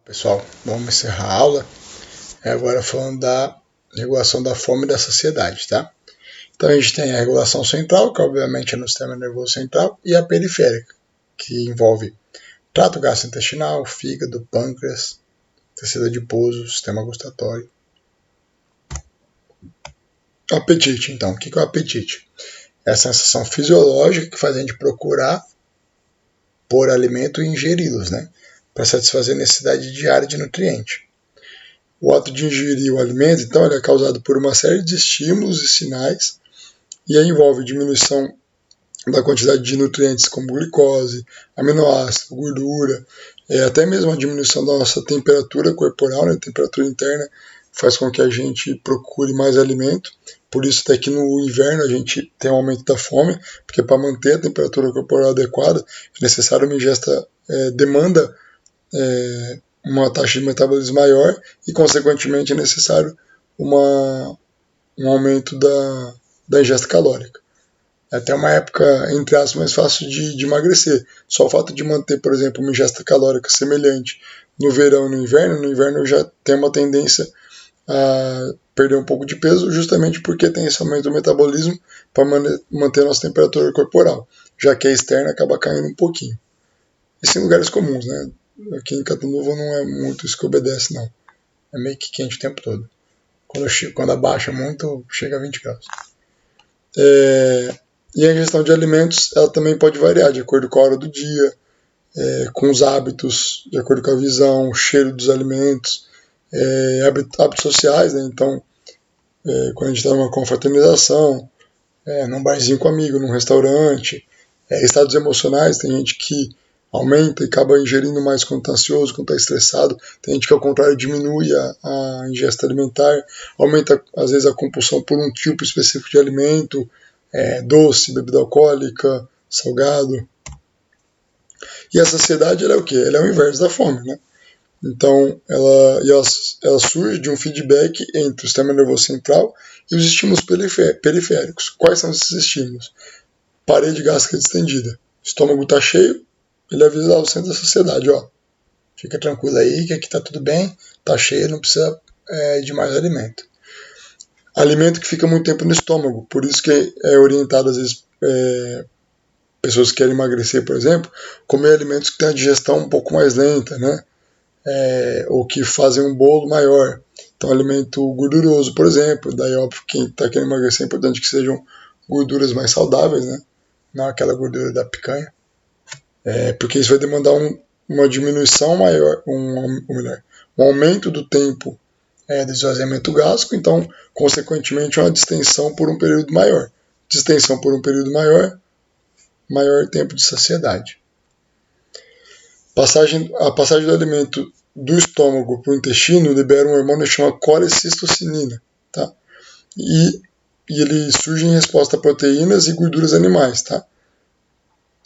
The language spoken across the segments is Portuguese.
Pessoal, vamos encerrar a aula. Agora falando da regulação da fome e da saciedade, tá? Então a gente tem a regulação central, que obviamente é no sistema nervoso central, e a periférica, que envolve trato gastrointestinal, fígado, pâncreas, tecido adiposo, sistema gustatório. Apetite, então. O que é o apetite? É a sensação fisiológica que faz a gente procurar por alimento e ingeri-los, né? Para satisfazer a necessidade diária de nutriente. O ato de ingerir o alimento, então, ele é causado por uma série de estímulos e sinais e aí envolve diminuição da quantidade de nutrientes como glicose, aminoácido, gordura, até mesmo a diminuição da nossa temperatura corporal, né, temperatura interna, faz com que a gente procure mais alimento. Por isso até que no inverno a gente tem um aumento da fome, porque para manter a temperatura corporal adequada é necessário uma ingesta, demanda uma taxa de metabolismo maior e, consequentemente, é necessário um aumento da ingesta calórica. É até uma época, entre aspas, mais fácil de emagrecer. Só o fato de manter, por exemplo, uma ingesta calórica semelhante no verão e no inverno eu já tenho uma tendência a perder um pouco de peso, justamente porque tem esse aumento do metabolismo para manter a nossa temperatura corporal, já que a externa acaba caindo um pouquinho. Isso em lugares comuns, né? Aqui em Catanduva não é muito isso que obedece, não. É meio que quente o tempo todo. Quando abaixa muito, chega a 20 graus. E a ingestão de alimentos, ela também pode variar de acordo com a hora do dia, com os hábitos, de acordo com a visão, o cheiro dos alimentos, hábitos sociais, né? Então, quando a gente está numa confraternização, num barzinho com amigo, num restaurante, estados emocionais, tem gente que aumenta e acaba ingerindo mais quando está ansioso, quando está estressado. Tem gente que, ao contrário, diminui a ingesta alimentar, aumenta, às vezes, a compulsão por um tipo específico de alimento, doce, bebida alcoólica, salgado. E a saciedade, ela é o quê? Ela é o inverso da fome, né? Então, ela surge de um feedback entre o sistema nervoso central e os estímulos periféricos. Quais são esses estímulos? Parede gástrica distendida. O estômago está cheio, ele avisa ao centro da saciedade, ó, fica tranquilo aí que aqui está tudo bem, está cheio, não precisa de mais alimento. Alimento que fica muito tempo no estômago, por isso que é orientado às vezes pessoas que querem emagrecer, por exemplo, comer alimentos que têm a digestão um pouco mais lenta, né? Ou que fazem um bolo maior. Então, alimento gorduroso, por exemplo, daí óbvio que quem está querendo emagrecer é importante que sejam gorduras mais saudáveis, né? Não aquela gordura da picanha. Porque isso vai demandar uma diminuição maior, um aumento do tempo do esvaziamento gástrico, então, consequentemente, uma distensão por um período maior. Distensão por um período maior, maior tempo de saciedade. A passagem do alimento do estômago para o intestino libera um hormônio chamado colecistocinina, tá? E ele surge em resposta a proteínas e gorduras animais, tá?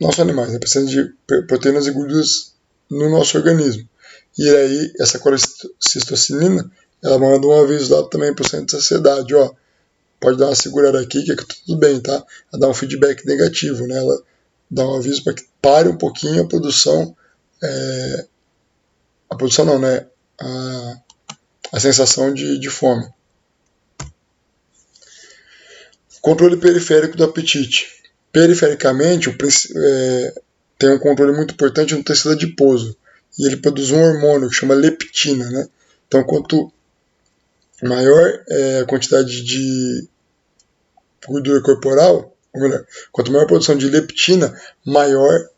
Não só animais, precisa de proteínas e gorduras no nosso organismo. E aí, essa colecistocinina, ela manda um aviso lá também para o centro de saciedade, ó, pode dar uma segurada aqui que tudo bem, tá? Ela dá um feedback negativo, né? Ela dá um aviso para que pare um pouquinho a produção, não, né? A sensação de fome. Controle periférico do apetite. Perifericamente, tem um controle muito importante no tecido adiposo. E ele produz um hormônio que chama leptina, né? Então, quanto maior a quantidade de gordura corporal, ou melhor, quanto maior a produção de leptina, maior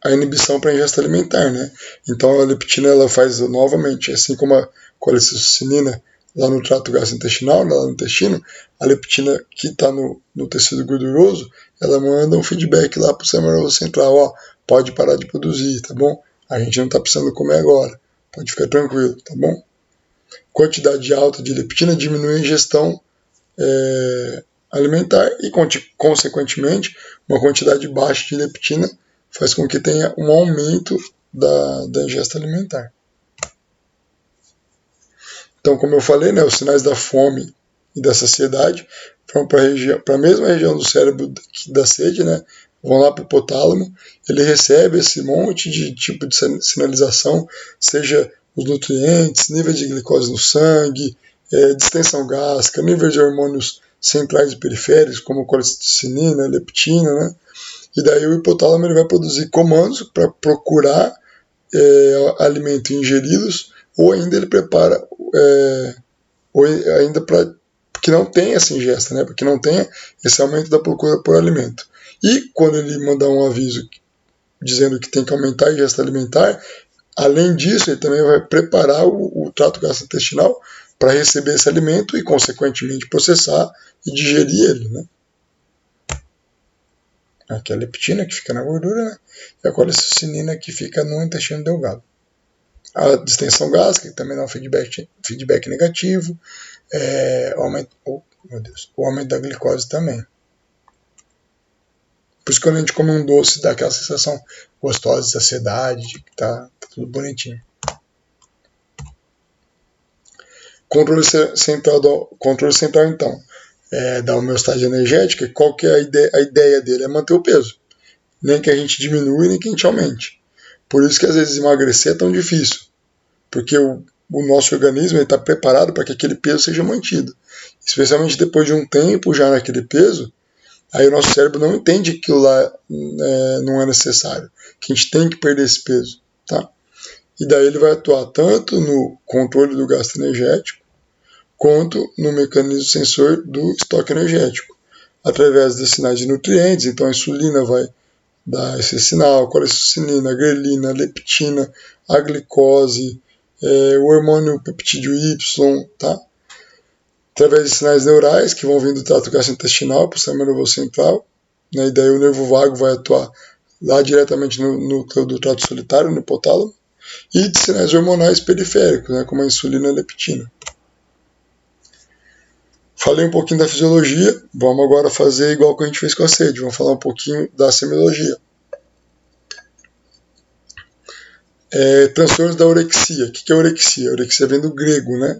a inibição para a ingesta alimentar, né? Então a leptina ela faz novamente, assim como a colecistocinina lá no trato gastrointestinal, lá no intestino, a leptina que está no tecido gorduroso, ela manda um feedback lá para o sistema nervoso central, ó, pode parar de produzir, tá bom? A gente não está precisando comer agora, pode ficar tranquilo, tá bom? Quantidade alta de leptina diminui a ingestão alimentar e, consequentemente, uma quantidade baixa de leptina faz com que tenha um aumento da ingesta alimentar. Então, como eu falei, né, os sinais da fome e da saciedade vão para a mesma região do cérebro da sede, né, vão lá para o hipotálamo, ele recebe esse monte de tipo de sinalização, seja os nutrientes, nível de glicose no sangue, distensão gástrica, nível de hormônios centrais e periféricos, como colecitinina, leptina, né? E daí o hipotálamo ele vai produzir comandos para procurar alimentos ingeridos, ou ainda ele prepara, ou ainda para que não tenha essa ingesta, né? Porque não tenha esse aumento da procura por alimento. E quando ele mandar um aviso dizendo que tem que aumentar a ingesta alimentar, além disso, ele também vai preparar o trato gastrointestinal para receber esse alimento e, consequentemente, processar e digerir ele, né? Aqui é a leptina, que fica na gordura, né? E a colecitinina, que fica no intestino delgado. A distensão gástrica, que também dá um feedback negativo, o aumento da glicose também. Por isso que quando a gente come um doce, dá aquela sensação gostosa de saciedade, de que tá tudo bonitinho. Controle central então, da homeostase energética, qual que é a ideia dele? É manter o peso. Nem que a gente diminua, nem que a gente aumente. Por isso que às vezes emagrecer é tão difícil. Porque o nosso organismo está preparado para que aquele peso seja mantido. Especialmente depois de um tempo já naquele peso, aí o nosso cérebro não entende que aquilo lá não é necessário, que a gente tem que perder esse peso. Tá? E daí ele vai atuar tanto no controle do gasto energético, quanto no mecanismo sensor do estoque energético, através dos sinais de nutrientes. Então a insulina vai dar esse sinal, a colecitinina, a grelina, a leptina, a glicose, o hormônio peptídeo Y, tá? Através de sinais neurais que vão vir do trato gastrointestinal para o sistema nervoso central, né? E daí o nervo vago vai atuar lá diretamente no núcleo do trato solitário, no hipotálamo, e de sinais hormonais periféricos, né? Como a insulina e a leptina. Falei um pouquinho da fisiologia, vamos agora fazer igual que a gente fez com a sede, vamos falar um pouquinho da semiologia. Transtornos da orexia. O que é orexia? A orexia vem do grego, né?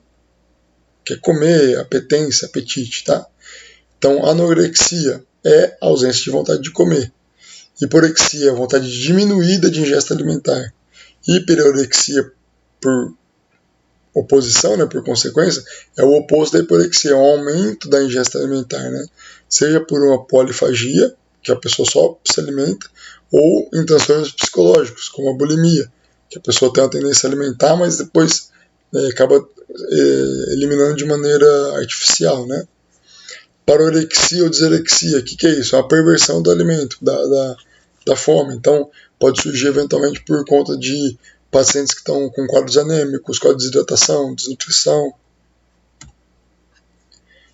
Que é comer, apetência, apetite, tá? Então, anorexia é a ausência de vontade de comer. Hiporexia é a vontade diminuída de ingesta alimentar. Hiperorexia, por oposição, né, por consequência, é o oposto da hiporexia, é um aumento da ingesta alimentar, né? Seja por uma polifagia, que a pessoa só se alimenta, ou em transtornos psicológicos, como a bulimia, que a pessoa tem uma tendência a alimentar, mas depois acaba eliminando de maneira artificial, né? Parorexia ou disorexia, o que é isso? É uma perversão do alimento, da fome. Então, pode surgir eventualmente por conta de pacientes que estão com quadros anêmicos, quadros de desidratação, desnutrição.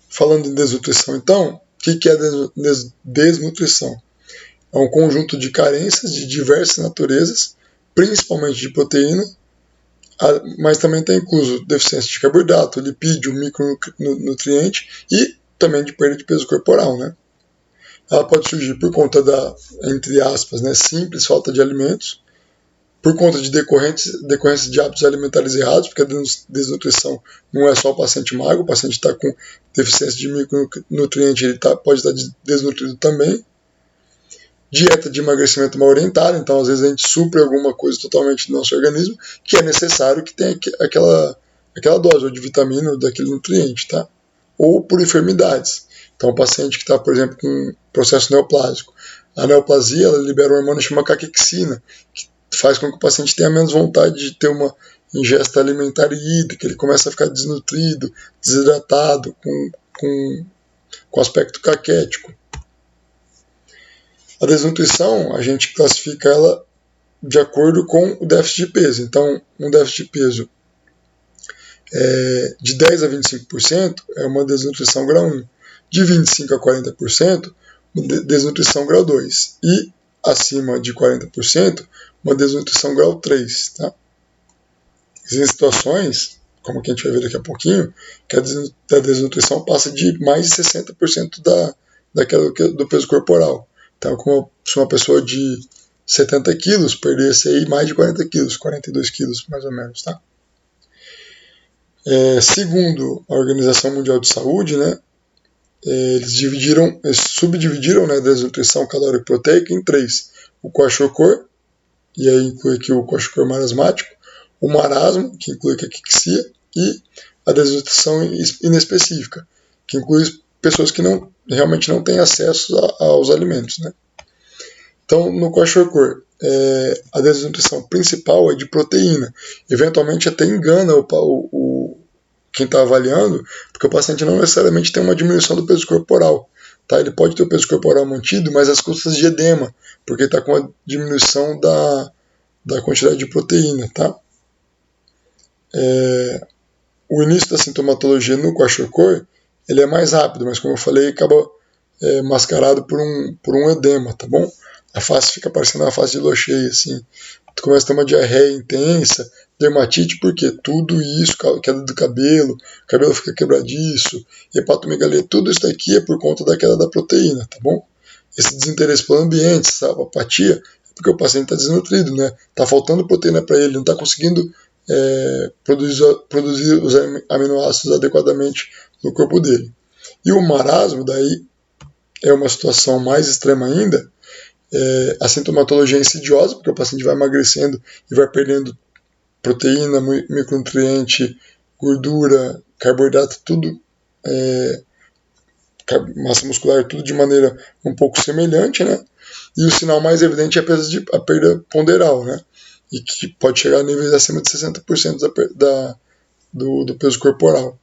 Falando em desnutrição, então, o que é desnutrição? É um conjunto de carências de diversas naturezas, principalmente de proteína, mas também está incluso deficiência de carboidrato, lipídio, micronutriente e também de perda de peso corporal, né? Ela pode surgir por conta da, entre aspas, né, simples falta de alimentos, por conta de decorrência de hábitos alimentares errados, porque a desnutrição não é só o paciente magro, o paciente está com deficiência de micronutriente, ele pode estar desnutrido também. Dieta de emagrecimento mal orientada, então às vezes a gente supre alguma coisa totalmente do nosso organismo, que é necessário que tenha aquela dose ou de vitamina ou daquele nutriente, tá? Ou por enfermidades. Então o paciente que está, por exemplo, com processo neoplásico, a neoplasia ela libera um hormônio chamado caquexina, que faz com que o paciente tenha menos vontade de ter uma ingesta alimentar e hídrica, ele começa a ficar desnutrido, desidratado, com aspecto caquético. A desnutrição, a gente classifica ela de acordo com o déficit de peso. Então, um déficit de peso de 10 a 25% é uma desnutrição grau 1. De 25 a 40%, desnutrição grau 2. E acima de 40%, uma desnutrição grau 3. Tá? Existem situações, como que a gente vai ver daqui a pouquinho, que a desnutrição passa de mais de 60% do peso corporal. Então, como se uma pessoa de 70 quilos perdesse aí mais de 40 quilos, 42 quilos mais ou menos, tá? Segundo a Organização Mundial de Saúde, né, eles subdividiram, né, a desnutrição calórico-proteica em 3. O kwashiorkor, e aí inclui aqui o kwashiorkor marasmático, o marasmo, que inclui a caquexia, e a desnutrição inespecífica, que inclui pessoas que realmente não têm acesso aos alimentos, né? Então, no kwashiorkor, a desnutrição principal é de proteína. Eventualmente até engana quem está avaliando, porque o paciente não necessariamente tem uma diminuição do peso corporal. Tá? Ele pode ter o peso corporal mantido, mas às custas de edema, porque está com a diminuição da quantidade de proteína. Tá? O início da sintomatologia no kwashiorkor ele é mais rápido, mas como eu falei, acaba mascarado por um edema, tá bom? A face fica parecendo uma face de lua cheia, assim. Tu começa a ter uma diarreia intensa, dermatite, porque tudo isso, queda do cabelo, o cabelo fica quebradiço, hepatomegalia, tudo isso daqui é por conta da queda da proteína, tá bom? Esse desinteresse pelo ambiente, essa apatia, é porque o paciente está desnutrido, né? Tá faltando proteína para ele, não está conseguindo produzir os aminoácidos adequadamente no corpo dele. E o marasmo, daí, é uma situação mais extrema ainda. A sintomatologia é insidiosa, porque o paciente vai emagrecendo e vai perdendo proteína, micronutriente, gordura, carboidrato, tudo, massa muscular, tudo de maneira um pouco semelhante, né? E o sinal mais evidente é a perda ponderal, né? E que pode chegar a níveis acima de 60% do peso corporal,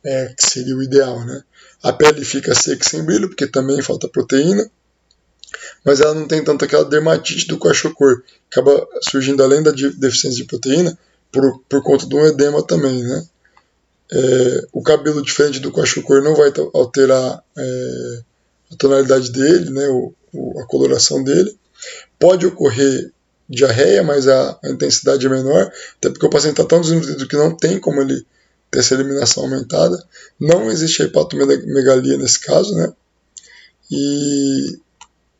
que seria o ideal, né? A pele fica seca e sem brilho, porque também falta proteína, mas ela não tem tanto aquela dermatite do kwashiorkor, acaba surgindo além da deficiência de proteína, por conta de um edema também, né? O cabelo diferente do kwashiorkor não vai alterar a tonalidade dele, né? A coloração dele. Pode ocorrer diarreia, mas a intensidade é menor, até porque o paciente está tão desnutrido que não tem como ele ter essa eliminação aumentada. Não existe hepatomegalia nesse caso, né? E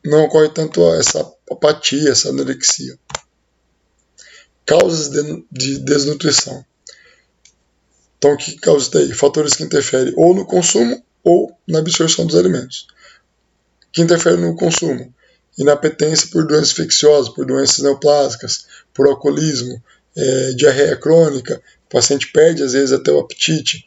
não ocorre tanto essa apatia, essa anorexia. Causas de desnutrição. Então, o que causa isso daí? Fatores que interferem ou no consumo ou na absorção dos alimentos. Que interfere no consumo? Inapetência por doenças infecciosas, por doenças neoplásicas, por alcoolismo, diarreia crônica, o paciente perde às vezes até o apetite,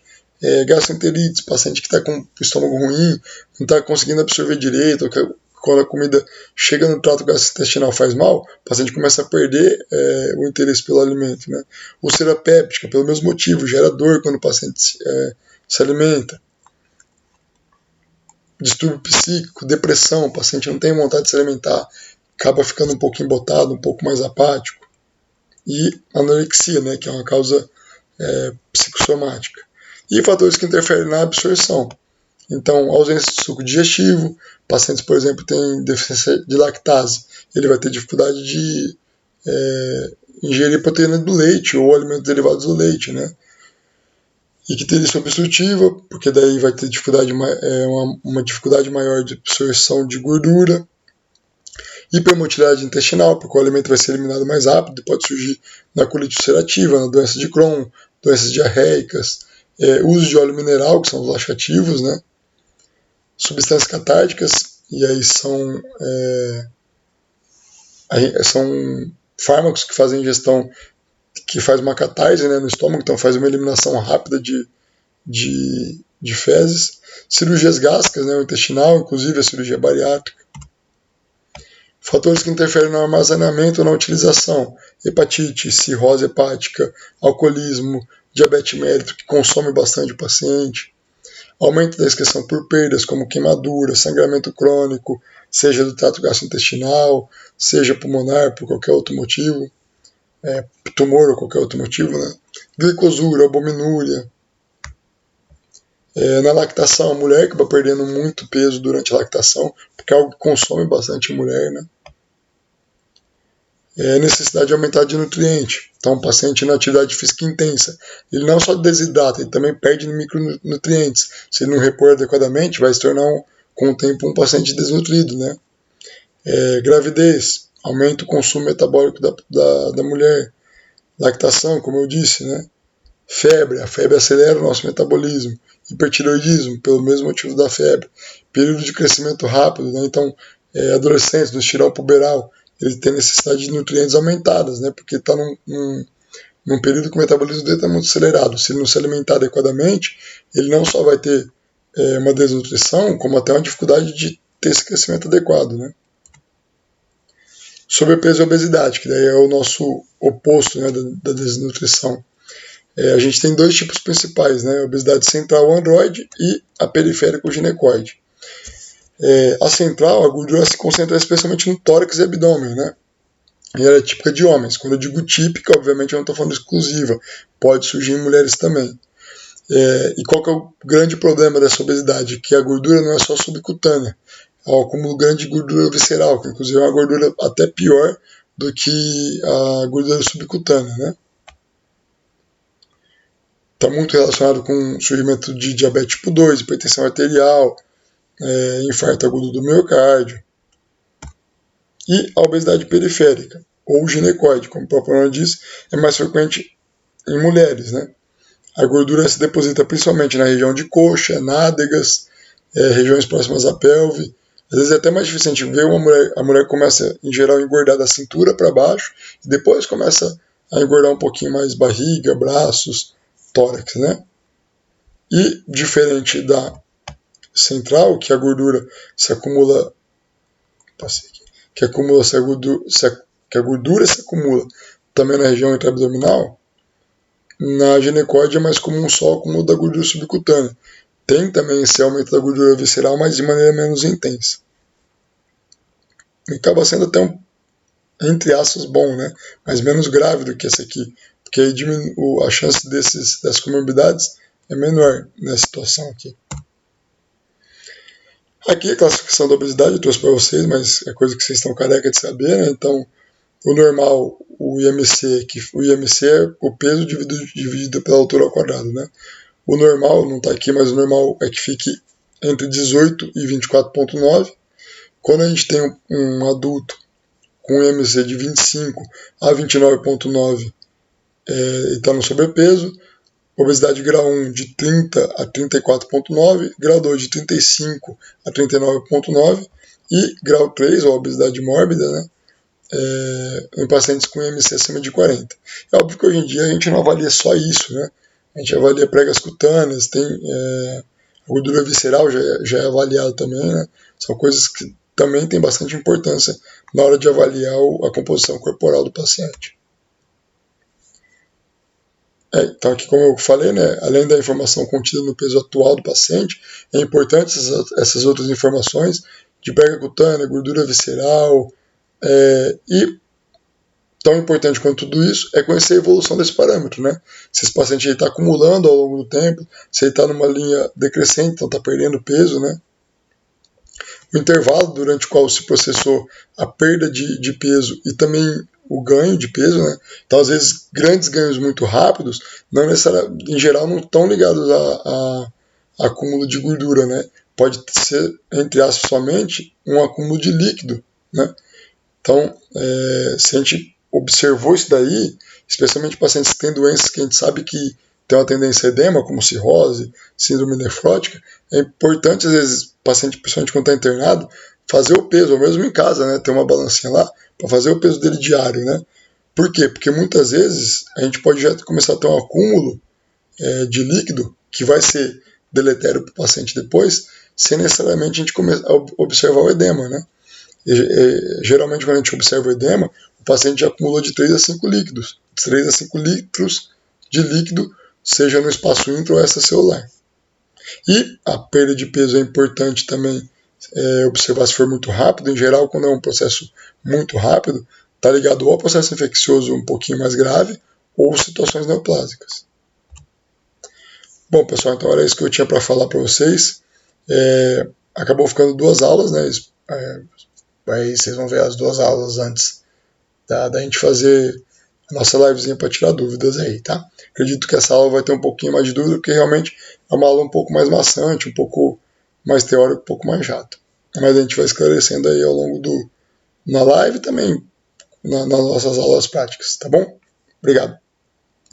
gastroenterite, paciente que está com o estômago ruim, não está conseguindo absorver direito, quando a comida chega no trato gastrointestinal faz mal, o paciente começa a perder o interesse pelo alimento. Né? Úlcera péptica, pelo mesmo motivo, gera dor quando o paciente se alimenta. Distúrbio psíquico, depressão, o paciente não tem vontade de se alimentar, acaba ficando um pouco embotado, um pouco mais apático. E anorexia, né, que é uma causa psicossomática. E fatores que interferem na absorção. Então, ausência de suco digestivo, pacientes, por exemplo, têm deficiência de lactase, ele vai ter dificuldade de ingerir proteína do leite ou alimentos derivados do leite, né? Icterícia obstrutiva, porque daí vai ter uma dificuldade maior de absorção de gordura. Hipermotilidade intestinal, porque o alimento vai ser eliminado mais rápido, pode surgir na colite ulcerativa, na doença de Crohn, doenças diarreicas, uso de óleo mineral, que são os laxativos, né? Substâncias catárticas, e aí são fármacos que fazem ingestão, que faz uma catarse, né, no estômago, então faz uma eliminação rápida de fezes. Cirurgias gástricas, né, o intestinal, inclusive a cirurgia bariátrica. Fatores que interferem no armazenamento ou na utilização: hepatite, cirrose hepática, alcoolismo, diabetes mellitus, que consome bastante o paciente. Aumento da excreção por perdas, como queimadura, sangramento crônico, seja do trato gastrointestinal, seja pulmonar, por qualquer outro motivo, tumor ou qualquer outro motivo, né? Glicosura, albuminúria. Na lactação, a mulher que vai perdendo muito peso durante a lactação, porque é algo que consome bastante a mulher, né? Necessidade de aumentar de nutriente. Então, o paciente na atividade física intensa, ele não só desidrata, ele também perde micronutrientes. Se ele não repor adequadamente, vai se tornar, com o tempo, um paciente desnutrido, né? Gravidez, aumenta o consumo metabólico da mulher. Lactação, como eu disse, né? Febre, a febre acelera o nosso metabolismo hipertireoidismo, pelo mesmo motivo da febre. Período de crescimento rápido, né? Então, adolescentes do estirão puberal, ele tem necessidade de nutrientes aumentadas, né? Porque está num período que o metabolismo dele está muito acelerado. Se ele não se alimentar adequadamente, ele não só vai ter uma desnutrição, como até uma dificuldade de ter esse crescimento adequado, né? Sobrepeso e obesidade, que daí é o nosso oposto, né, da desnutrição. A gente tem dois tipos principais, né? A obesidade central androide e a periférica ginecoide. A central, a gordura se concentra especialmente no tórax e abdômen, né? E ela é típica de homens. Quando eu digo típica, obviamente eu não estou falando exclusiva, pode surgir em mulheres também. E qual que é o grande problema dessa obesidade? Que a gordura não é só subcutânea, há um acúmulo grande de gordura visceral, que inclusive é uma gordura até pior do que a gordura subcutânea, né? Está muito relacionado com o surgimento de diabetes tipo 2, hipertensão arterial, infarto agudo do miocárdio. E a obesidade periférica, ou ginecoide, como o próprio nome diz, é mais frequente em mulheres, né? A gordura se deposita principalmente na região de coxa, nádegas, regiões próximas à pelve. Às vezes é até mais difícil a gente ver a mulher começa, em geral, a engordar da cintura para baixo, e depois começa a engordar um pouquinho mais barriga, braços, tórax, né? E diferente da central, que a gordura se acumula, que a gordura se acumula também na região intraabdominal, na ginecoide é mais comum só o acúmulo da gordura subcutânea. Tem também esse aumento da gordura visceral, mas de maneira menos intensa. E acaba sendo até entre aspas, bom, né? Mas menos grave do que esse aqui, porque aí a chance dessas comorbidades é menor nessa situação aqui. Aqui a classificação da obesidade eu trouxe para vocês, mas é coisa que vocês estão careca de saber, né? Então, o normal, o IMC é o peso dividido pela altura ao quadrado, né? O normal, não está aqui, mas o normal é que fique entre 18 e 24,9. Quando a gente tem um adulto com um IMC de 25 a 29,9 e está no sobrepeso, obesidade grau 1 de 30 a 34,9, grau 2 de 35 a 39,9 e grau 3, ou obesidade mórbida, né, em pacientes com IMC acima de 40. É óbvio que hoje em dia a gente não avalia só isso, né? A gente avalia pregas cutâneas, tem a gordura visceral já é avaliada também, né? São coisas que também têm bastante importância na hora de avaliar a composição corporal do paciente. Então aqui, como eu falei, né, além da informação contida no peso atual do paciente, é importante essas outras informações de prega cutânea, gordura visceral, e tão importante quanto tudo isso é conhecer a evolução desse parâmetro, né? Se esse paciente está acumulando ao longo do tempo, se ele está numa linha decrescente, então está perdendo peso, né? O intervalo durante o qual se processou a perda de peso e também o ganho de peso, né? Então, às vezes, grandes ganhos muito rápidos, não necessariamente, em geral, não estão ligados a acúmulo de gordura, né? Pode ser, entre aspas, somente um acúmulo de líquido, né? Então, se a gente observou isso daí, especialmente pacientes que têm doenças que a gente sabe que tem uma tendência a edema, como cirrose, síndrome nefrótica, é importante, às vezes, paciente, principalmente quando está internado, fazer o peso, ou mesmo em casa, né, ter uma balancinha lá, para fazer o peso dele diário, né? Por quê? Porque muitas vezes a gente pode já começar a ter um acúmulo de líquido que vai ser deletério para o paciente depois, sem necessariamente a gente começar a observar o edema, né? Geralmente, quando a gente observa o edema, o paciente já acumulou de 3 a 5 líquidos, 3 a 5 litros de líquido, seja no espaço intra ou extracelular. E a perda de peso é importante também observar se for muito rápido. Em geral, quando é um processo muito rápido, está ligado ou ao processo infeccioso um pouquinho mais grave ou situações neoplásicas. Bom, pessoal, então era isso que eu tinha para falar para vocês. Acabou ficando 2 aulas, né? Aí vocês vão ver as 2 aulas antes da gente fazer a nossa livezinha para tirar dúvidas aí, tá? Acredito que essa aula vai ter um pouquinho mais de dúvida, porque realmente é uma aula um pouco mais maçante, um pouco mais teórica, um pouco mais chata. Mas a gente vai esclarecendo aí ao longo na live e também nas nossas aulas práticas, tá bom? Obrigado.